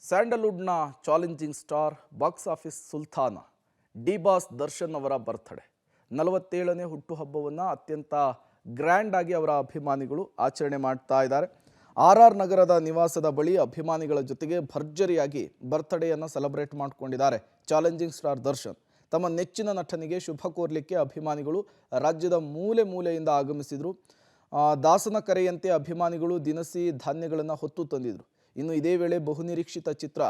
ಸ್ಯಾಂಡಲ್ವುಡ್ನ challenging star box office ಸುಲ್ತಾನ D boss Darshan ಅವರ birthday 47ನೇ ಹುಟ್ಟುಹಬ್ಬವನ್ನು ಅತ್ಯಂತ ಗ್ರ್ಯಾಂಡ್ ಆಗಿ ಅವರ ಅಭಿಮಾನಿಗಳು ಆಚರಣೆ ಮಾಡ್ತಾ ಇದ್ದಾರೆ. ಆರ್ ನಗರದ ನಿವಾಸದ ಬಳಿ ಅಭಿಮಾನಿಗಳ ಜೊತೆಗೆ ಭರ್ಜರಿಯಾಗಿ ಬರ್ತ್ಡೇಯನ್ನು ಸೆಲೆಬ್ರೇಟ್ ಮಾಡಿಕೊಂಡಿದ್ದಾರೆ. ಚಾಲೆಂಜಿಂಗ್ ಸ್ಟಾರ್ ದರ್ಶನ್ ತಮ್ಮ ನೆಚ್ಚಿನ ನಟನಿಗೆ ಶುಭ ಕೋರಲಿಕ್ಕೆ ಅಭಿಮಾನಿಗಳು ರಾಜ್ಯದ ಮೂಲೆ ಮೂಲೆಯಿಂದ ಆಗಮಿಸಿದರು. ದಾಸನ ಕರೆಯಂತೆ ಅಭಿಮಾನಿಗಳು ದಿನಸಿ ಧಾನ್ಯಗಳನ್ನು ಹೊತ್ತು ತಂದಿದ್ರು. ಇನ್ನು ಇದೇ ವೇಳೆ ಬಹುನಿರೀಕ್ಷಿತ ಚಿತ್ರ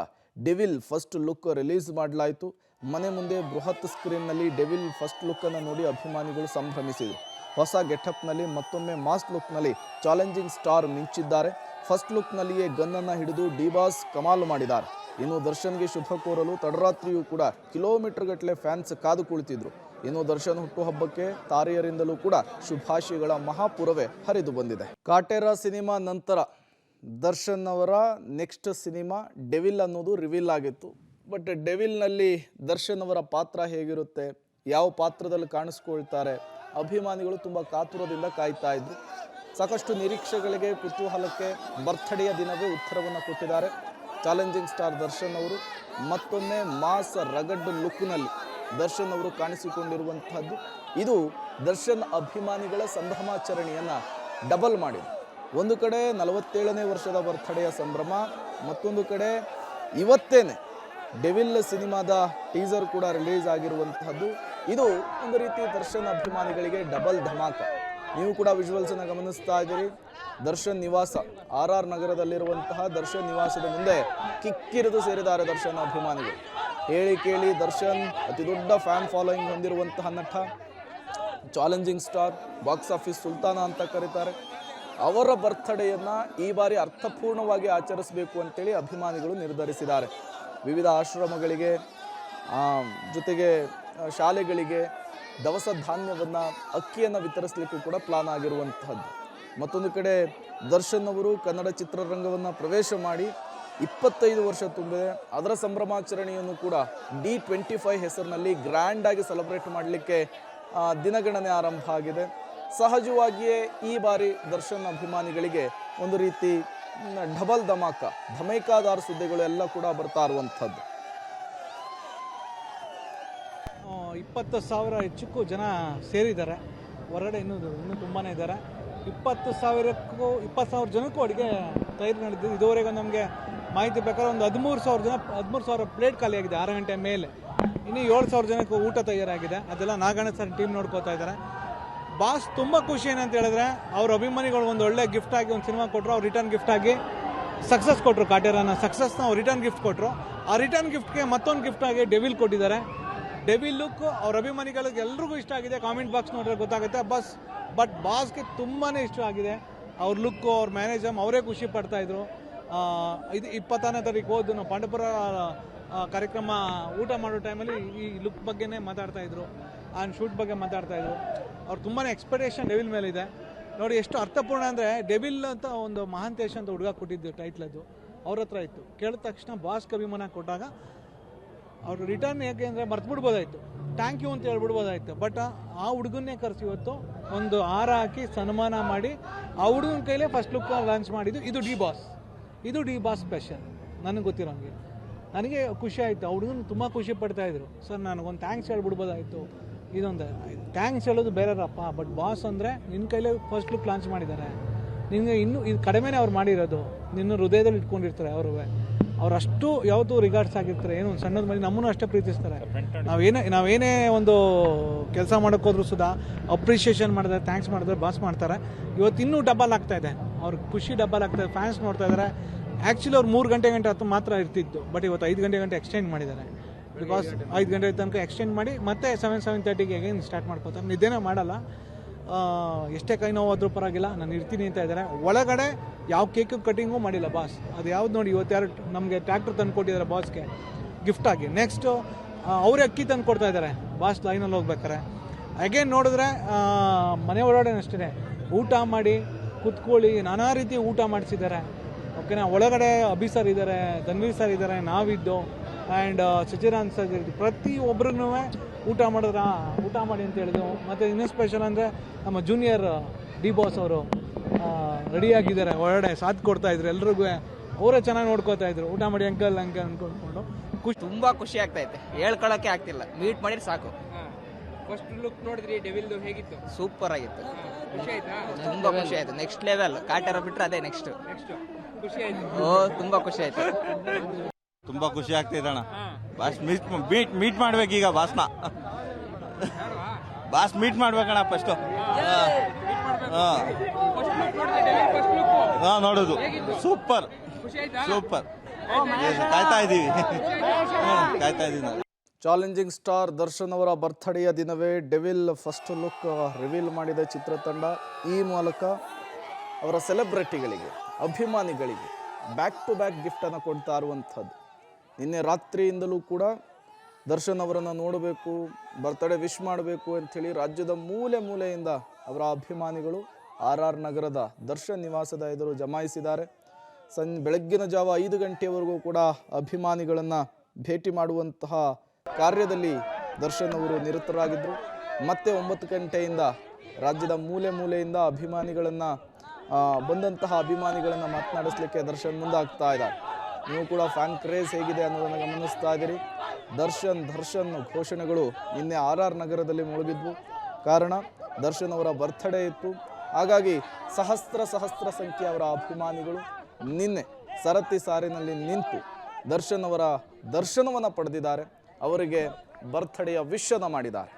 ಡೆವಿಲ್ ಫಸ್ಟ್ ಲುಕ್ ರಿಲೀಸ್ ಮಾಡಲಾಯಿತು. ಮನೆ ಮುಂದೆ ಬೃಹತ್ ಸ್ಕ್ರೀನ್ನಲ್ಲಿ ಡೆವಿಲ್ ಫಸ್ಟ್ ಲುಕ್ಕನ್ನು ನೋಡಿ ಅಭಿಮಾನಿಗಳು ಸಂಭ್ರಮಿಸಿದರು. ಹೊಸ ಗೆಟಪ್ನಲ್ಲಿ ಮತ್ತೊಮ್ಮೆ ಮಾಸ್ ಲುಕ್ನಲ್ಲಿ ಚಾಲೆಂಜಿಂಗ್ ಸ್ಟಾರ್ ಮಿಂಚಿದ್ದಾರೆ. ಫಸ್ಟ್ ಲುಕ್ನಲ್ಲಿಯೇ ಗನ್ನನ್ನು ಹಿಡಿದು ಡಿ ಬಾಸ್ ಕಮಾಲ್ ಮಾಡಿದ್ದಾರೆ. ಇನ್ನು ದರ್ಶನ್ಗೆ ಶುಭ ಕೋರಲು ತಡರಾತ್ರಿಯೂ ಕೂಡ ಕಿಲೋಮೀಟರ್ ಗಟ್ಟಲೆ ಫ್ಯಾನ್ಸ್ ಕಾದು ಕುಳಿತಿದ್ರು. ಇನ್ನು ದರ್ಶನ್ ಹುಟ್ಟುಹಬ್ಬಕ್ಕೆ ತಾರೆಯರಿಂದಲೂ ಕೂಡ ಶುಭಾಶಯಗಳ ಮಹಾಪುರವೇ ಹರಿದು ಬಂದಿದೆ. ಕಾಟೇರ ಸಿನಿಮಾ ನಂತರ ದರ್ಶನ್ ಅವರ ನೆಕ್ಸ್ಟ್ ಸಿನಿಮಾ ಡೆವಿಲ್ ಅನ್ನೋದು ರಿವೀಲ್ ಆಗಿತ್ತು. ಬಟ್ ಡೆವಿಲ್ನಲ್ಲಿ ದರ್ಶನ್ ಅವರ ಪಾತ್ರ ಹೇಗಿರುತ್ತೆ, ಯಾವ ಪಾತ್ರದಲ್ಲಿ ಕಾಣಿಸ್ಕೊಳ್ತಾರೆ, ಅಭಿಮಾನಿಗಳು ತುಂಬ ಕಾತುರದಿಂದ ಕಾಯ್ತಾ ಇದ್ರು. ಸಾಕಷ್ಟು ನಿರೀಕ್ಷೆಗಳಿಗೆ ಕುತೂಹಲಕ್ಕೆ ಬರ್ತ್ಡೇಯ ದಿನವೇ ಉತ್ತರವನ್ನು ಕೊಟ್ಟಿದ್ದಾರೆ. ಚಾಲೆಂಜಿಂಗ್ ಸ್ಟಾರ್ ದರ್ಶನ್ ಅವರು ಮತ್ತೊಮ್ಮೆ ಮಾಸ್ ರಗಡ್ ಲುಕ್ನಲ್ಲಿ ದರ್ಶನ್ ಅವರು ಕಾಣಿಸಿಕೊಂಡಿರುವಂತಹದ್ದು ಇದು ದರ್ಶನ್ ಅಭಿಮಾನಿಗಳ ಸಂಭ್ರಮಾಚರಣೆಯನ್ನು ಡಬಲ್ ಮಾಡಿದೆ. ಒಂದು ಕಡೆ 47ನೇ ವರ್ಷದ ಬರ್ತ್ಡೇಯ ಸಂಭ್ರಮ, ಮತ್ತೊಂದು ಕಡೆ ಇವತ್ತೇನೆ ಡೆವಿಲ್ ಸಿನಿಮಾದ ಟೀಸರ್ ಕೂಡ ರಿಲೀಸ್ ಆಗಿರುವಂತಹದ್ದು. ಇದು ಒಂದು ರೀತಿ ದರ್ಶನ್ ಅಭಿಮಾನಿಗಳಿಗೆ ಡಬಲ್ ಧಮಾಕ. ನೀವು ಕೂಡ ವಿಜುವಲ್ಸನ್ನು ಗಮನಿಸ್ತಾ ಇದ್ದೀರಿ. ದರ್ಶನ್ ನಿವಾಸ ಆರ್ ನಗರದಲ್ಲಿರುವಂತಹ ದರ್ಶನ್ ನಿವಾಸದ ಮುಂದೆ ಕಿಕ್ಕಿರಿದು ಸೇರಿದ್ದಾರೆ ದರ್ಶನ್ ಅಭಿಮಾನಿಗಳು. ಹೇಳಿ ಕೇಳಿ ದರ್ಶನ್ ಅತಿ ದೊಡ್ಡ ಫ್ಯಾನ್ ಫಾಲೋಯಿಂಗ್ ಹೊಂದಿರುವಂತಹ ನಟ, ಚಾಲೆಂಜಿಂಗ್ ಸ್ಟಾರ್, ಬಾಕ್ಸ್ ಆಫೀಸ್ ಸುಲ್ತಾನ ಅಂತ ಕರೀತಾರೆ. ಅವರ ಬರ್ತ್ಡೇಯನ್ನು ಈ ಬಾರಿ ಅರ್ಥಪೂರ್ಣವಾಗಿ ಆಚರಿಸಬೇಕು ಅಂತೇಳಿ ಅಭಿಮಾನಿಗಳು ನಿರ್ಧರಿಸಿದ್ದಾರೆ. ವಿವಿಧ ಆಶ್ರಮಗಳಿಗೆ ಜೊತೆಗೆ ಶಾಲೆಗಳಿಗೆ ದವಸ ಧಾನ್ಯವನ್ನು, ಅಕ್ಕಿಯನ್ನು ವಿತರಿಸಲಿಕ್ಕೂ ಕೂಡ ಪ್ಲಾನ್ ಆಗಿರುವಂತಹದ್ದು. ಮತ್ತೊಂದು ಕಡೆ ದರ್ಶನ್ ಅವರು ಕನ್ನಡ ಚಿತ್ರರಂಗವನ್ನು ಪ್ರವೇಶ ಮಾಡಿ 25 ವರ್ಷ ತುಂಬಿದೆ. ಅದರ ಸಂಭ್ರಮಾಚರಣೆಯನ್ನು ಕೂಡ D25 ಹೆಸರಿನಲ್ಲಿ ಗ್ರ್ಯಾಂಡ್ ಆಗಿ ಸೆಲೆಬ್ರೇಟ್ ಮಾಡಲಿಕ್ಕೆ ದಿನಗಣನೆ ಆರಂಭ ಆಗಿದೆ. ಸಹಜವಾಗಿಯೇ ಈ ಬಾರಿ ದರ್ಶನ್ ಅಭಿಮಾನಿಗಳಿಗೆ ಒಂದು ರೀತಿ ಡಬಲ್ ಧಮಾಕ, ಧಮೇಕಾದಾರ್ ಸುದ್ದಿಗಳು ಎಲ್ಲ ಕೂಡ ಬರ್ತಾ ಇರುವಂಥದ್ದು. 20,000 ಹೆಚ್ಚಕ್ಕೂ ಜನ ಸೇರಿದ್ದಾರೆ. ಹೊರಗಡೆ ಇನ್ನೂ ತುಂಬಾ ಇದ್ದಾರೆ. 20,000 ಜನಕ್ಕೂ ಅಡುಗೆ ತಯಾರಿ ನಡೆದಿದ್ದು. ಇದುವರೆಗೂ ನಮಗೆ ಮಾಹಿತಿ ಪ್ರಕಾರ ಒಂದು 13,000 ಪ್ಲೇಟ್ ಖಾಲಿಯಾಗಿದೆ 6 ಗಂಟೆ ಮೇಲೆ. ಇನ್ನು 7,000 ಜನಕ್ಕೂ ಊಟ ತಯಾರಾಗಿದೆ. ಅದೆಲ್ಲ ನಾಗಣ್ಣ ಸರ್ ಟೀಮ್ ನೋಡ್ಕೋತಾ ಇದ್ದಾರೆ. ಬಾಸ್ ತುಂಬ ಖುಷಿ ಏನಂತ ಹೇಳಿದ್ರೆ, ಅವ್ರ ಅಭಿಮಾನಿಗಳು ಒಂದು ಒಳ್ಳೆ ಗಿಫ್ಟ್ ಆಗಿ ಒಂದು ಸಿನಿಮಾ ಕೊಟ್ಟರು. ಅವ್ರು ರಿಟರ್ನ್ ಗಿಫ್ಟ್ ಆಗಿ ಸಕ್ಸಸ್ ಕೊಟ್ಟರು. ಕಾಟೇರನ ಸಕ್ಸಸ್ನ ಅವ್ರು ರಿಟರ್ನ್ ಗಿಫ್ಟ್ ಕೊಟ್ಟರು. ಆ ರಿಟರ್ನ್ ಗಿಫ್ಟ್ಗೆ ಮತ್ತೊಂದು ಗಿಫ್ಟ್ ಆಗಿ ಡೆವಿಲ್ ಕೊಟ್ಟಿದ್ದಾರೆ. ಡೆವಿಲ್ ಲುಕ್ ಅವ್ರ ಅಭಿಮಾನಿಗಳಿಗೆ ಎಲ್ರಿಗೂ ಇಷ್ಟ ಆಗಿದೆ. ಕಾಮೆಂಟ್ ಬಾಕ್ಸ್ ನೋಡಿದ್ರೆ ಗೊತ್ತಾಗುತ್ತೆ. ಬಟ್ ಬಾಸ್ಗೆ ತುಂಬಾ ಇಷ್ಟ ಆಗಿದೆ ಅವ್ರ ಲುಕ್ಕು. ಅವ್ರ ಮ್ಯಾನೇಜರ್ ಅವರೇ ಖುಷಿ ಪಡ್ತಾ ಇದ್ರು. ಇದು 20ನೇ ತಾರೀಕು ಹೋದ್ದು ನಾವು ಪಾಂಡವಪುರ ಕಾರ್ಯಕ್ರಮ ಊಟ ಮಾಡೋ ಟೈಮಲ್ಲಿ ಈ ಲುಕ್ ಬಗ್ಗೆನೇ ಮಾತಾಡ್ತಾ ಇದ್ರು, ಆ ಶೂಟ್ ಬಗ್ಗೆ ಮಾತಾಡ್ತಾ ಇದ್ರು. ಅವ್ರು ತುಂಬಾ ಎಕ್ಸ್ಪೆಕ್ಟೇಷನ್ ಡೆವಿಲ್ ಮೇಲೆ ಇದೆ. ನೋಡಿ ಎಷ್ಟು ಅರ್ಥಪೂರ್ಣ ಅಂದರೆ, ಡೆವಿಲ್ ಅಂತ ಒಂದು ಮಹಾಂತೇಶ್ ಅಂತ ಹುಡುಗ ಕೊಟ್ಟಿದ್ದು ಟೈಟ್ಲ್, ಅದು ಅವ್ರ ಹತ್ರ ಇತ್ತು. ಕೇಳಿದ ತಕ್ಷಣ ಬಾಸ್ಗೆ ಅಭಿಮಾನ ಕೊಟ್ಟಾಗ ಅವ್ರು ರಿಟರ್ನ್ ಹೇಗೆ ಅಂದರೆ ಮರ್ತ್ಬಿಡ್ಬೋದಾಯಿತು, ಥ್ಯಾಂಕ್ ಯು ಅಂತ ಹೇಳ್ಬಿಡ್ಬೋದಾಯಿತು. ಬಟ್ ಆ ಹುಡುಗನ್ನೇ ಕರೆಸಿ ಇವತ್ತು ಒಂದು ಹಾರ ಹಾಕಿ ಸನ್ಮಾನ ಮಾಡಿ ಆ ಹುಡುಗನ ಕೈಲೇ ಫಸ್ಟ್ ಲುಕ್ ಲಾಂಚ್ ಮಾಡಿದ್ದು. ಇದು ಡಿ ಬಾಸ್ ಸ್ಪೆಷಲ್. ನನಗೆ ಗೊತ್ತಿರೋಂಗೆ ನನಗೆ ಖುಷಿ ಆಯಿತು. ಆ ಹುಡುಗನ ತುಂಬ ಖುಷಿ ಪಡ್ತಾಯಿದ್ರು. ಸರ್ ನನಗೊಂದು ಥ್ಯಾಂಕ್ಸ್ ಹೇಳ್ಬಿಡ್ಬೋದಾಯಿತು. ಇದೊಂದು ಥ್ಯಾಂಕ್ಸ್ ಹೇಳೋದು ಬೇರೆರಪ್ಪ, ಬಟ್ ಬಾಸ್ ಅಂದರೆ ನಿನ್ನ ಕೈಲೇ ಫಸ್ಟ್ ಲುಕ್ ಲಾಂಚ್ ಮಾಡಿದ್ದಾರೆ. ನಿನಗೆ ಇನ್ನೂ ಇದು ಕಡಿಮೆನೇ ಅವ್ರು ಮಾಡಿರೋದು. ನಿನ್ನ ಹೃದಯದಲ್ಲಿ ಇಟ್ಕೊಂಡಿರ್ತಾರೆ ಅವ್ರು ಅಷ್ಟು ಯಾವತ್ತೂ ರಿಗಾರ್ಡ್ಸ್ ಆಗಿರ್ತಾರೆ. ಏನು ಒಂದು ಸಣ್ಣದ ಮೇಲೆ ನಮ್ಮನ್ನು ಅಷ್ಟೇ ಪ್ರೀತಿಸ್ತಾರೆ. ನಾವೇನೇ ಒಂದು ಕೆಲಸ ಮಾಡೋಕ್ಕೋದ್ರೂ ಸುಧಾ ಅಪ್ರಿಷಿಯೇಷನ್ ಮಾಡಿದ್ರೆ, ಥ್ಯಾಂಕ್ಸ್ ಮಾಡಿದ್ರೆ ಬಾಸ್ ಮಾಡ್ತಾರೆ. ಇವತ್ತು ಇನ್ನೂ ಡಬಲ್ ಆಗ್ತಾಯಿದೆ, ಅವ್ರ ಖುಷಿ ಡಬಲ್ ಆಗ್ತಾಯಿದೆ. ಫ್ಯಾನ್ಸ್ ನೋಡ್ತಾ ಇದ್ದಾರೆ. ಆ್ಯಕ್ಚುಲಿ ಅವ್ರು 3 ಗಂಟೆ ಹತ್ತು ಮಾತ್ರ ಇರ್ತಿದ್ದು, ಬಟ್ ಇವತ್ತು 5 ಗಂಟೆ ಎಕ್ಸ್ಟೆಂಡ್ ಮಾಡಿದ್ದಾರೆ. ಬಿಕಾಸ್ 5 ಗಂಟೆ ತನಕ ಎಕ್ಸ್ಟೆಂಡ್ ಮಾಡಿ ಮತ್ತೆ 7:30ಗೆ ಅಗೇನ್ ಸ್ಟಾರ್ಟ್ ಮಾಡ್ಕೋತಾರೆ. ನಿದ್ದೆನೇ ಮಾಡಲ್ಲ. ಎಷ್ಟೇ ಕೈ ನೋವಾದರೂ ಪರವಾಗಿಲ್ಲ, ನಾನು ಇರ್ತೀನಿ ಅಂತ ಇದ್ದಾರೆ. ಒಳಗಡೆ ಯಾವ ಕೇಕು ಕಟಿಂಗು ಮಾಡಿಲ್ಲ ಬಾಸ್. ಅದು ಯಾವ್ದು ನೋಡಿ, ಇವತ್ತು ಯಾರು ನಮಗೆ ಟ್ರ್ಯಾಕ್ಟರ್ ತಂದು ಕೊಟ್ಟಿದ್ದಾರೆ ಬಾಸ್ಗೆ ಗಿಫ್ಟ್ ಆಗಿ. ನೆಕ್ಸ್ಟು ಅವರೇ ಅಕ್ಕಿ ತಂದು ಕೊಡ್ತಾ ಇದ್ದಾರೆ ಬಾಸ್ ಲೈನಲ್ಲಿ ಹೋಗ್ಬೇಕಾರೆ. ಅಗೇನ್ ನೋಡಿದ್ರೆ ಮನೆ ಒಳಗಡೆ ಅಷ್ಟೇ ಊಟ ಮಾಡಿ ಕುತ್ಕೊಳ್ಳಿ, ನಾನಾ ರೀತಿ ಊಟ ಮಾಡಿಸಿದ್ದಾರೆ. ಓಕೆನಾ. ಒಳಗಡೆ ಅಭಿ ಸರ್ ಇದ್ದಾರೆ, ಧನ್ವೀರ್ ಸರ್ ಇದ್ದಾರೆ, ನಾವಿದ್ದು ಆ್ಯಂಡ್ ಸಚಿರಾನ್ ಸರ್ ಇದ್ದು. ಪ್ರತಿಯೊಬ್ಬರೂ ಊಟ ಮಾಡಿ ಅಂತ ಹೇಳಿದ್ರು. ಮತ್ತು ಇನ್ನೂ ಸ್ಪೆಷಲ್ ಅಂದರೆ ನಮ್ಮ ಜೂನಿಯರ್ ಡಿ ಬಾಸ್ ಅವರು ರೆಡಿಯಾಗಿದ್ದಾರೆ, ಹೊರಗಡೆ ಸಾಥ್ ಕೊಡ್ತಾಯಿದ್ರು ಎಲ್ರಿಗೂ. ಅವರೇ ಚೆನ್ನಾಗಿ ನೋಡ್ಕೋತಾ ಇದ್ರು, ಊಟ ಮಾಡಿ ಅಂಕಲ್ ಅಂಕಲ್ ಅನ್ಕೊಂಡ್ಕೊಂಡು ತುಂಬಾ ಖುಷಿ ಆಗ್ತೈತೆ, ಹೇಳ್ಕೊಳಕ್ಕೆ ಆಗ್ತಿಲ್ಲ. ಮೀಟ್ ಮಾಡಿದ್ರೆ ಸಾಕು. ಫಸ್ಟ್ ಲುಕ್ ನೋಡಿದ್ರಿ ಡೆವಿಲ್ದು, ಹೇಗಿತ್ತು? ಸೂಪರ್ ಆಗಿತ್ತು, ಖುಷಿ ಆಯ್ತಾ? ತುಂಬಾ ಖುಷಿ ಆಯ್ತು. Next level. ಕಾಟೇರ ಬಿಟ್ರೆ ಅದೇ ನೆಕ್ಸ್ಟ್. ಖುಷಿ ಆಯ್ತು. ಓ ತುಂಬಾ ಖುಷಿ ಆಯ್ತು. ತುಂಬಾ ಖುಷಿ ಆಗ್ತಿದೆ ಅಣ್ಣ. ಬಾಸ್ ಮೀಟ್ ಮಾಡ್ಬೇಕೀಗ ಬಾಸ್ನ. ಬಾಸ್ ಮೀಟ್ ಮಾಡ್ಬೇಕಣ್ಣ ಫಸ್ಟ್. ನೋಡೋದು ಸೂಪರ್ ಸೂಪರ್. ಕಾಯ್ತಾ ಇದೀವಿ ನಾವು. ಚಾಲೆಂಜಿಂಗ್ ಸ್ಟಾರ್ ದರ್ಶನ್ ಅವರ ಬರ್ತ್ಡೇಯ ದಿನವೇ ಡೆವಿಲ್ ಫಸ್ಟ್ ಲುಕ್ ರಿವೀಲ್ ಮಾಡಿದ ಚಿತ್ರತಂಡ. ಈ ಮೂಲಕ ಅವರ ಸೆಲೆಬ್ರಿಟಿಗಳಿಗೆ, ಅಭಿಮಾನಿಗಳಿಗೆ ಬ್ಯಾಕ್ ಟು ಬ್ಯಾಕ್ ಗಿಫ್ಟನ್ನು ಕೊಡ್ತಾ ಇರುವಂಥದ್ದು. ನಿನ್ನೆ ರಾತ್ರಿಯಿಂದಲೂ ಕೂಡ ದರ್ಶನ್ ಅವರನ್ನು ನೋಡಬೇಕು, ಬರ್ತ್ಡೇ ವಿಶ್ ಮಾಡಬೇಕು ಅಂಥೇಳಿ ರಾಜ್ಯದ ಮೂಲೆ ಮೂಲೆಯಿಂದ ಅವರ ಅಭಿಮಾನಿಗಳು RR ನಗರದ ದರ್ಶನ್ ನಿವಾಸದ ಎದುರು ಜಮಾಯಿಸಿದ್ದಾರೆ. ಬೆಳಗ್ಗಿನ ಜಾವ 5 ಗಂಟೆಯವರೆಗೂ ಕೂಡ ಅಭಿಮಾನಿಗಳನ್ನು ಭೇಟಿ ಮಾಡುವಂತಹ ಕಾರ್ಯದಲ್ಲಿ ದರ್ಶನ್ ಅವರು ನಿರತರಾಗಿದ್ದರು. ಮತ್ತೆ 9 ಗಂಟೆಯಿಂದ ರಾಜ್ಯದ ಮೂಲೆ ಮೂಲೆಯಿಂದ ಬಂದಂತಹ ಅಭಿಮಾನಿಗಳನ್ನು ಮಾತನಾಡಿಸ್ಲಿಕ್ಕೆ ದರ್ಶನ್ ಮುಂದಾಗ್ತಾ ಇದ್ದಾರೆ. ನೀವು ಕೂಡ ಫ್ಯಾನ್ ಕ್ರೇಜ್ ಹೇಗಿದೆ ಅನ್ನೋದನ್ನು ಗಮನಿಸ್ತಾ ಇದ್ದೀರಿ. ದರ್ಶನ್ ಘೋಷಣೆಗಳು ನಿನ್ನೆ RR ನಗರದಲ್ಲಿ ಮುಳುಗಿದ್ವು. ಕಾರಣ ದರ್ಶನ್ ಅವರ ಬರ್ತ್ಡೇ ಇತ್ತು. ಹಾಗಾಗಿ ಸಹಸ್ರ ಸಂಖ್ಯೆಯ ಅವರ ಅಭಿಮಾನಿಗಳು ನಿನ್ನೆ ಸರತಿ ಸಾರಿನಲ್ಲಿ ನಿಂತು ದರ್ಶನ್ ಅವರ ದರ್ಶನವನ್ನು ಪಡೆದಿದ್ದಾರೆ. ಅವರಿಗೆ ಬರ್ತ್ಡೇಯ ವಿಶ್ ಅನ್ನು ಮಾಡಿದ್ದಾರೆ.